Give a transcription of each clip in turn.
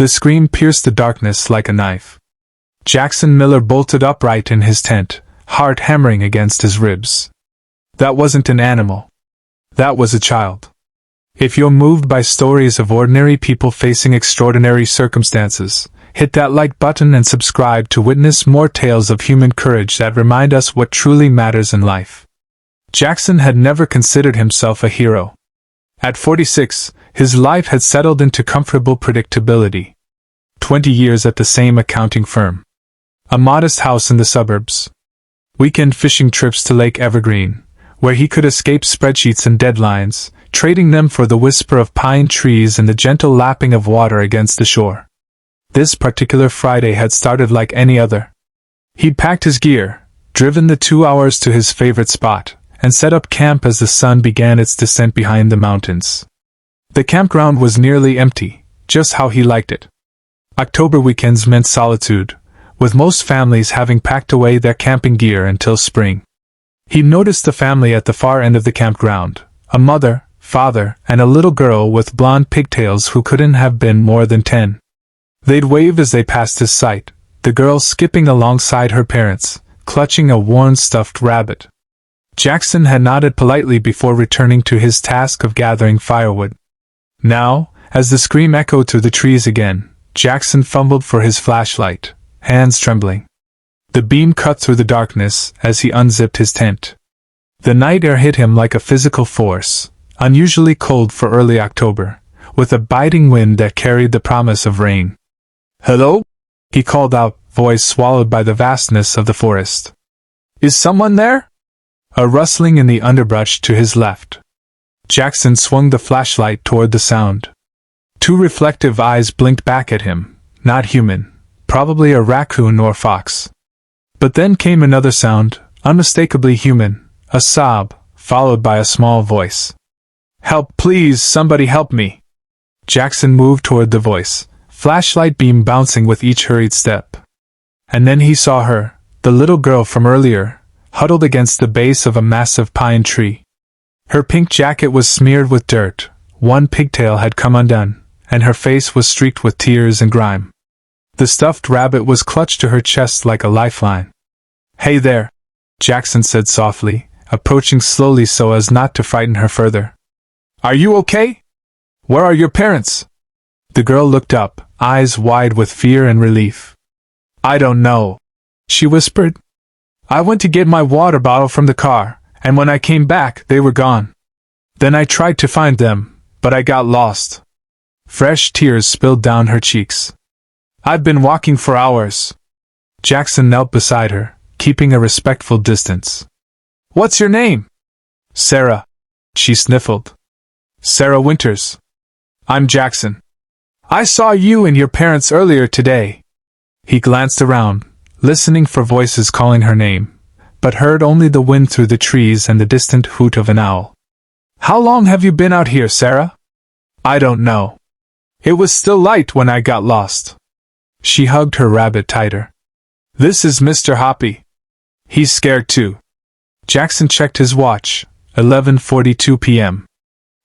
The scream pierced the darkness like a knife. Jackson Miller bolted upright in his tent, heart hammering against his ribs. That wasn't an animal. That was a child. If you're moved by stories of ordinary people facing extraordinary circumstances, hit that like button and subscribe to witness more tales of human courage that remind us what truly matters in life. Jackson had never considered himself a hero. At 46, his life had settled into comfortable predictability. 20 years at the same accounting firm. A modest house in the suburbs. Weekend fishing trips to Lake Evergreen, where he could escape spreadsheets and deadlines, trading them for the whisper of pine trees and the gentle lapping of water against the shore. This particular Friday had started like any other. He'd packed his gear, driven the 2 hours to his favorite spot, and set up camp as the sun began its descent behind the mountains. The campground was nearly empty, just how he liked it. October weekends meant solitude, with most families having packed away their camping gear until spring. He noticed the family at the far end of the campground, a mother, father, and a little girl with blonde pigtails who couldn't have been more than 10. They'd wave as they passed his sight, the girl skipping alongside her parents, clutching a worn stuffed rabbit. Jackson had nodded politely before returning to his task of gathering firewood. Now, as the scream echoed through the trees again, Jackson fumbled for his flashlight, hands trembling. The beam cut through the darkness as he unzipped his tent. The night air hit him like a physical force, unusually cold for early October, with a biting wind that carried the promise of rain. "Hello?" he called out, voice swallowed by the vastness of the forest. "Is someone there?" A rustling in the underbrush to his left. Jackson swung the flashlight toward the sound. 2 reflective eyes blinked back at him, not human, probably a raccoon or fox. But then came another sound, unmistakably human, a sob, followed by a small voice. "Help, please, somebody help me." Jackson moved toward the voice, flashlight beam bouncing with each hurried step. And then he saw her, the little girl from earlier, huddled against the base of a massive pine tree. Her pink jacket was smeared with dirt, one pigtail had come undone, and her face was streaked with tears and grime. The stuffed rabbit was clutched to her chest like a lifeline. "Hey there," Jackson said softly, approaching slowly so as not to frighten her further. "Are you okay? Where are your parents?" The girl looked up, eyes wide with fear and relief. "I don't know," she whispered. "I went to get my water bottle from the car, and when I came back, they were gone. Then I tried to find them, but I got lost." Fresh tears spilled down her cheeks. "I've been walking for hours." Jackson knelt beside her, keeping a respectful distance. "What's your name?" "Sara," she sniffled. "Sara Winters." "I'm Jackson. I saw you and your parents earlier today." He glanced around, listening for voices calling her name, but heard only the wind through the trees and the distant hoot of an owl. "How long have you been out here, Sara?" "I don't know. It was still light when I got lost." She hugged her rabbit tighter. "This is Mr. Hoppy. He's scared too." Jackson checked his watch, 11:42 p.m.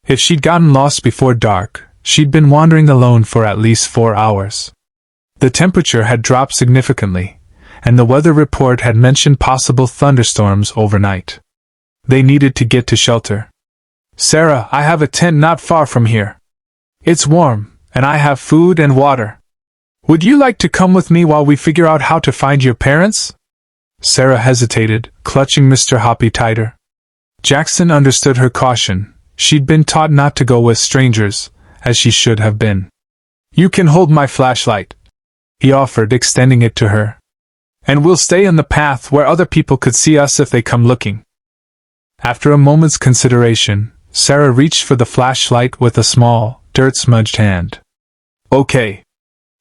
If she'd gotten lost before dark, she'd been wandering alone for at least 4 hours. The temperature had dropped significantly, and the weather report had mentioned possible thunderstorms overnight. They needed to get to shelter. "Sara, I have a tent not far from here. It's warm, and I have food and water. Would you like to come with me while we figure out how to find your parents?" Sara hesitated, clutching Mr. Hoppy tighter. Jackson understood her caution. She'd been taught not to go with strangers, as she should have been. "You can hold my flashlight," he offered, extending it to her. "And we'll stay on the path where other people could see us if they come looking." After a moment's consideration, Sara reached for the flashlight with a small, dirt-smudged hand. "Okay."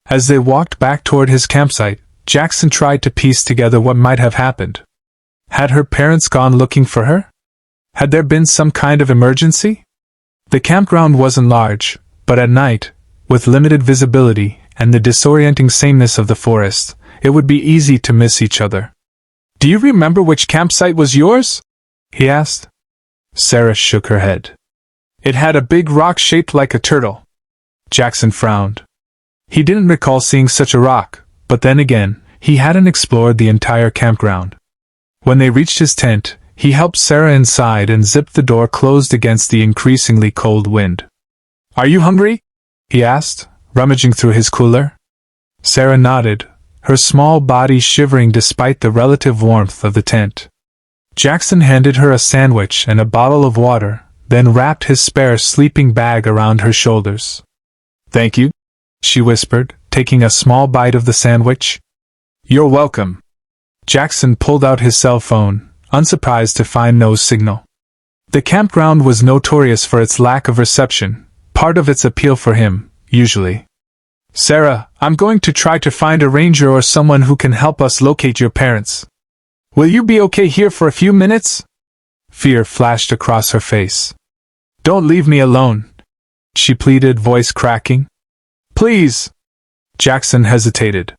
As they walked back toward his campsite, Jackson tried to piece together what might have happened. Had her parents gone looking for her? Had there been some kind of emergency? The campground wasn't large, but at night, with limited visibility and the disorienting sameness of the forest, it would be easy to miss each other. "Do you remember which campsite was yours?" he asked. Sara shook her head. "It had a big rock shaped like a turtle." Jackson frowned. He didn't recall seeing such a rock, but then again, he hadn't explored the entire campground. When they reached his tent, he helped Sara inside and zipped the door closed against the increasingly cold wind. "Are you hungry?" he asked, rummaging through his cooler. Sara nodded, her small body shivering despite the relative warmth of the tent. Jackson handed her a sandwich and a bottle of water, then wrapped his spare sleeping bag around her shoulders. "Thank you," she whispered, taking a small bite of the sandwich. "You're welcome." Jackson pulled out his cell phone, unsurprised to find no signal. The campground was notorious for its lack of reception, part of its appeal for him, usually. "Sara, I'm going to try to find a ranger or someone who can help us locate your parents. Will you be okay here for a few minutes?" Fear flashed across her face. "Don't leave me alone," she pleaded, voice cracking. "Please." Jackson hesitated.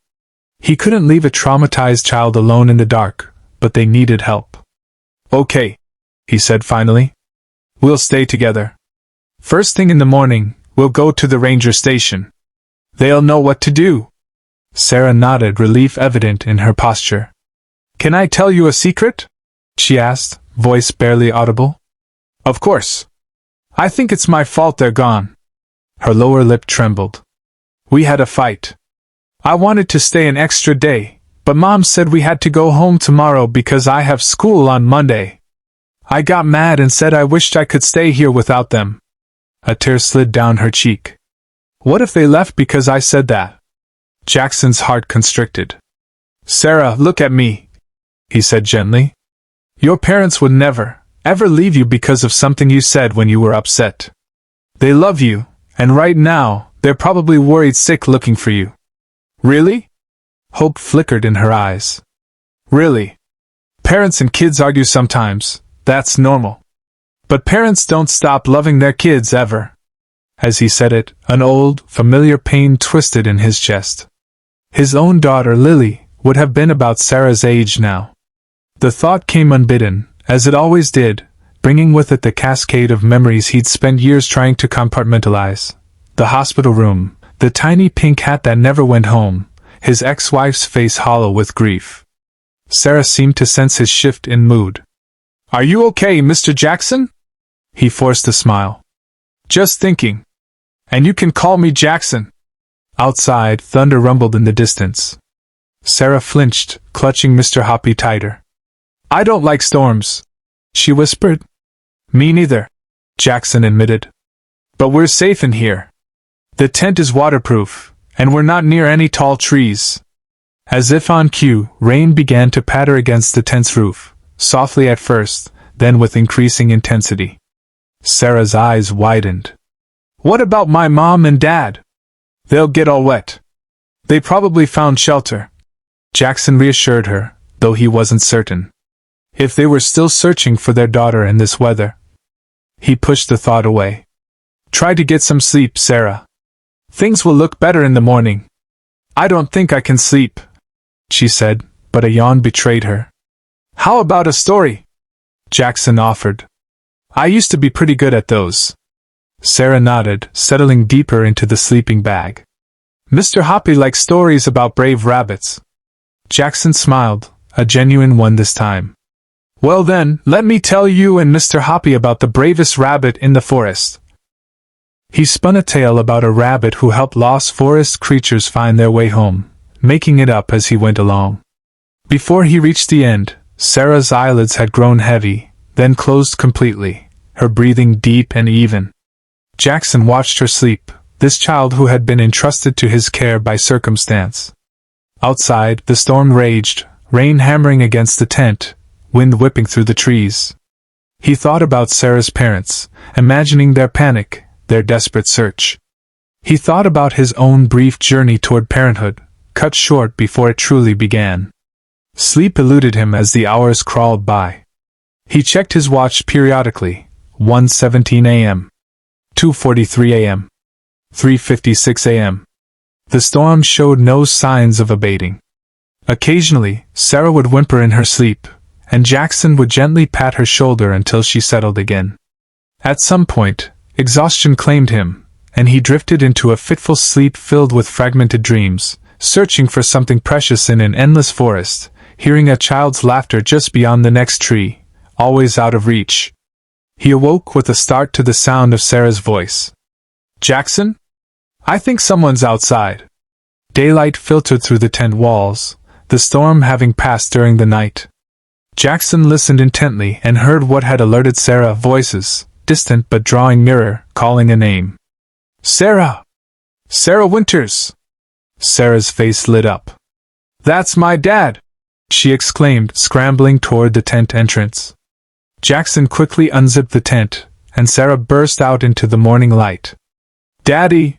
He couldn't leave a traumatized child alone in the dark, but they needed help. "Okay," he said finally. "We'll stay together. First thing in the morning, we'll go to the ranger station. They'll know what to do." Sara nodded, relief evident in her posture. "Can I tell you a secret?" she asked, voice barely audible. "Of course. I think it's my fault they're gone." Her lower lip trembled. "We had a fight. I wanted to stay an extra day, but Mom said we had to go home tomorrow because I have school on Monday. I got mad and said I wished I could stay here without them." A tear slid down her cheek. "What if they left because I said that?" Jackson's heart constricted. "Sara, look at me," he said gently. "Your parents would never, ever leave you because of something you said when you were upset. They love you, and right now, they're probably worried sick looking for you." "Really?" Hope flickered in her eyes. "Really. Parents and kids argue sometimes, that's normal. But parents don't stop loving their kids ever." As he said it, an old, familiar pain twisted in his chest. His own daughter, Lily, would have been about Sara's age now. The thought came unbidden, as it always did, bringing with it the cascade of memories he'd spent years trying to compartmentalize. The hospital room, the tiny pink hat that never went home, his ex-wife's face hollow with grief. Sara seemed to sense his shift in mood. "Are you okay, Mr. Jackson?" He forced a smile. "Just thinking. And you can call me Jackson." Outside, thunder rumbled in the distance. Sara flinched, clutching Mr. Hoppy tighter. "I don't like storms," she whispered. "Me neither," Jackson admitted. "But we're safe in here. The tent is waterproof, and we're not near any tall trees." As if on cue, rain began to patter against the tent's roof, softly at first, then with increasing intensity. Sara's eyes widened. "What about my mom and dad? They'll get all wet." "They probably found shelter," Jackson reassured her, though he wasn't certain. If they were still searching for their daughter in this weather. He pushed the thought away. "Try to get some sleep, Sara. Things will look better in the morning." "I don't think I can sleep," she said, but a yawn betrayed her. "How about a story?" Jackson offered. "I used to be pretty good at those." Sara nodded, settling deeper into the sleeping bag. "Mr. Hoppy likes stories about brave rabbits." Jackson smiled, a genuine one this time. "Well then, let me tell you and Mr. Hoppy about the bravest rabbit in the forest." He spun a tale about a rabbit who helped lost forest creatures find their way home, making it up as he went along. Before he reached the end, Sara's eyelids had grown heavy, then closed completely, her breathing deep and even. Jackson watched her sleep, this child who had been entrusted to his care by circumstance. Outside, the storm raged, rain hammering against the tent, wind whipping through the trees. He thought about Sara's parents, imagining their panic, their desperate search. He thought about his own brief journey toward parenthood, cut short before it truly began. Sleep eluded him as the hours crawled by. He checked his watch periodically, 1:17 a.m. 2:43 a.m. 3:56 a.m. The storm showed no signs of abating. Occasionally, Sara would whimper in her sleep, and Jackson would gently pat her shoulder until she settled again. At some point, exhaustion claimed him, and he drifted into a fitful sleep filled with fragmented dreams, searching for something precious in an endless forest, hearing a child's laughter just beyond the next tree, always out of reach. He awoke with a start to the sound of Sara's voice. "Jackson? I think someone's outside." Daylight filtered through the tent walls, the storm having passed during the night. Jackson listened intently and heard what had alerted Sara: voices, distant but drawing nearer, calling a name. "Sara! Sara Winters!" Sara's face lit up. "That's my dad!" she exclaimed, scrambling toward the tent entrance. Jackson quickly unzipped the tent, and Sara burst out into the morning light. "Daddy!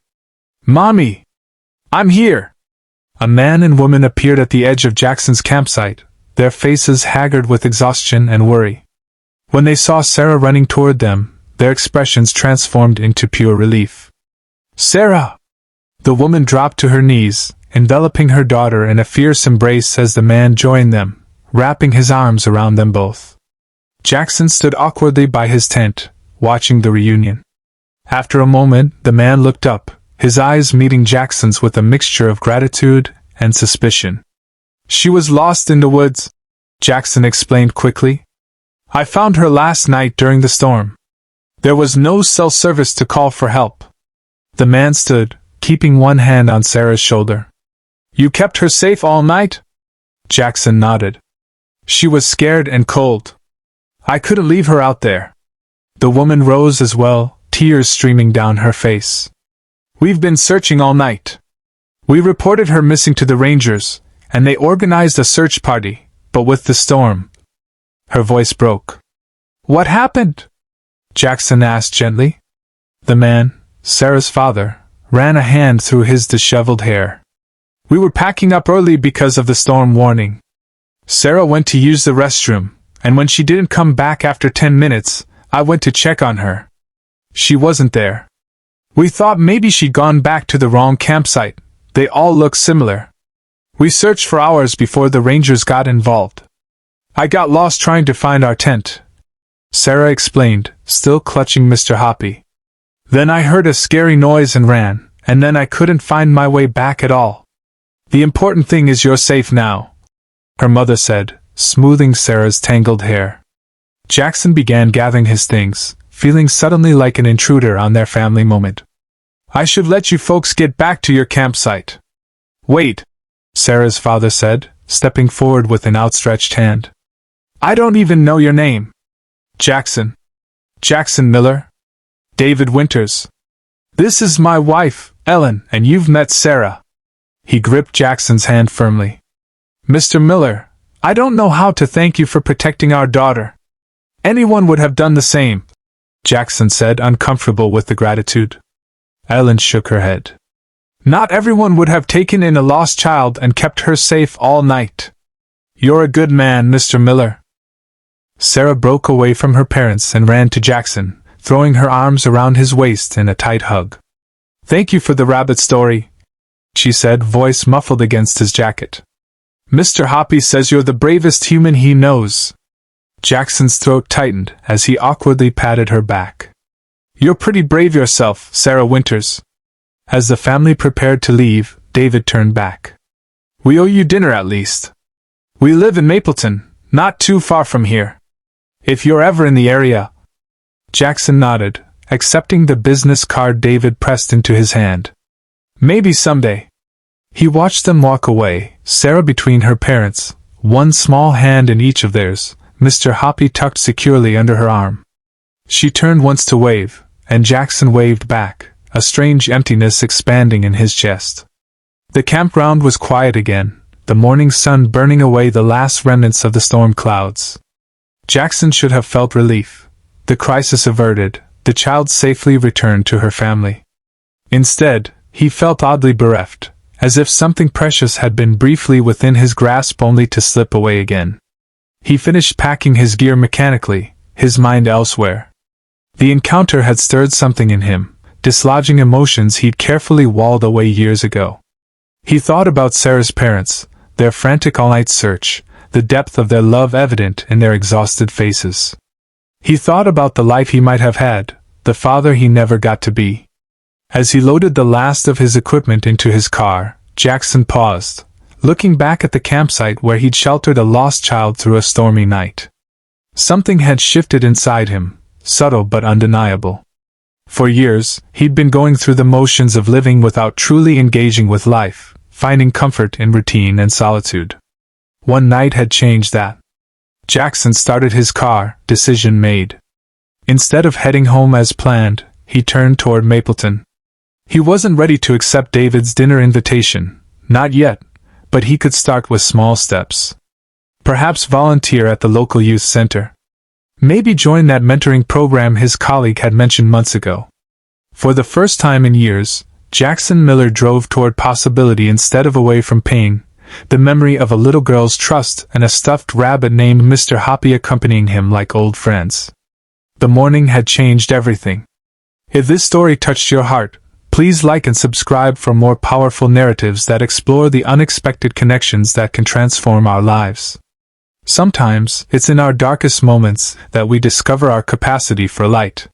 Mommy! I'm here!" A man and woman appeared at the edge of Jackson's campsite, their faces haggard with exhaustion and worry. When they saw Sara running toward them, their expressions transformed into pure relief. "Sara!" The woman dropped to her knees, enveloping her daughter in a fierce embrace as the man joined them, wrapping his arms around them both. Jackson stood awkwardly by his tent, watching the reunion. After a moment, the man looked up, his eyes meeting Jackson's with a mixture of gratitude and suspicion. "She was lost in the woods," Jackson explained quickly. "I found her last night during the storm. There was no cell service to call for help." The man stood, keeping one hand on Sara's shoulder. "You kept her safe all night?" Jackson nodded. "She was scared and cold. I couldn't leave her out there." The woman rose as well, tears streaming down her face. "We've been searching all night. We reported her missing to the rangers, and they organized a search party, but with the storm..." Her voice broke. "What happened?" Jackson asked gently. The man, Sara's father, ran a hand through his disheveled hair. "We were packing up early because of the storm warning. Sara went to use the restroom, and when she didn't come back after 10 minutes, I went to check on her. She wasn't there. We thought maybe she'd gone back to the wrong campsite. They all look similar. We searched for hours before the rangers got involved. I got lost trying to find our tent," Sara explained, still clutching Mr. Hoppy. "Then I heard a scary noise and ran, and then I couldn't find my way back at all. The important thing is you're safe now," her mother said, smoothing Sara's tangled hair. Jackson began gathering his things, feeling suddenly like an intruder on their family moment. "I should let you folks get back to your campsite." "Wait," Sara's father said, stepping forward with an outstretched hand. "I don't even know your name." "Jackson. Jackson Miller. David Winters. This is my wife, Ellen, and you've met Sara." He gripped Jackson's hand firmly. "Mr. Miller, I don't know how to thank you for protecting our daughter." "Anyone would have done the same," Jackson said, uncomfortable with the gratitude. Ellen shook her head. "Not everyone would have taken in a lost child and kept her safe all night. You're a good man, Mr. Miller." Sara broke away from her parents and ran to Jackson, throwing her arms around his waist in a tight hug. "Thank you for the rabbit story," she said, voice muffled against his jacket. "Mr. Hoppy says you're the bravest human he knows." Jackson's throat tightened as he awkwardly patted her back. "You're pretty brave yourself, Sara Winters." As the family prepared to leave, David turned back. "We owe you dinner at least. We live in Mapleton, not too far from here. If you're ever in the area..." Jackson nodded, accepting the business card David pressed into his hand. "Maybe someday." He watched them walk away, Sara between her parents, one small hand in each of theirs, Mr. Hoppy tucked securely under her arm. She turned once to wave, and Jackson waved back, a strange emptiness expanding in his chest. The campground was quiet again, the morning sun burning away the last remnants of the storm clouds. Jackson should have felt relief. The crisis averted, the child safely returned to her family. Instead, he felt oddly bereft, as if something precious had been briefly within his grasp only to slip away again. He finished packing his gear mechanically, his mind elsewhere. The encounter had stirred something in him, dislodging emotions he'd carefully walled away years ago. He thought about Sara's parents, their frantic all-night search, the depth of their love evident in their exhausted faces. He thought about the life he might have had, the father he never got to be. As he loaded the last of his equipment into his car, Jackson paused, looking back at the campsite where he'd sheltered a lost child through a stormy night. Something had shifted inside him, subtle but undeniable. For years, he'd been going through the motions of living without truly engaging with life, finding comfort in routine and solitude. One night had changed that. Jackson started his car, decision made. Instead of heading home as planned, he turned toward Mapleton. He wasn't ready to accept David's dinner invitation, not yet, but he could start with small steps. Perhaps volunteer at the local youth center. Maybe join that mentoring program his colleague had mentioned months ago. For the first time in years, Jackson Miller drove toward possibility instead of away from pain, the memory of a little girl's trust and a stuffed rabbit named Mr. Hoppy accompanying him like old friends. The morning had changed everything. If this story touched your heart, please like and subscribe for more powerful narratives that explore the unexpected connections that can transform our lives. Sometimes, it's in our darkest moments that we discover our capacity for light.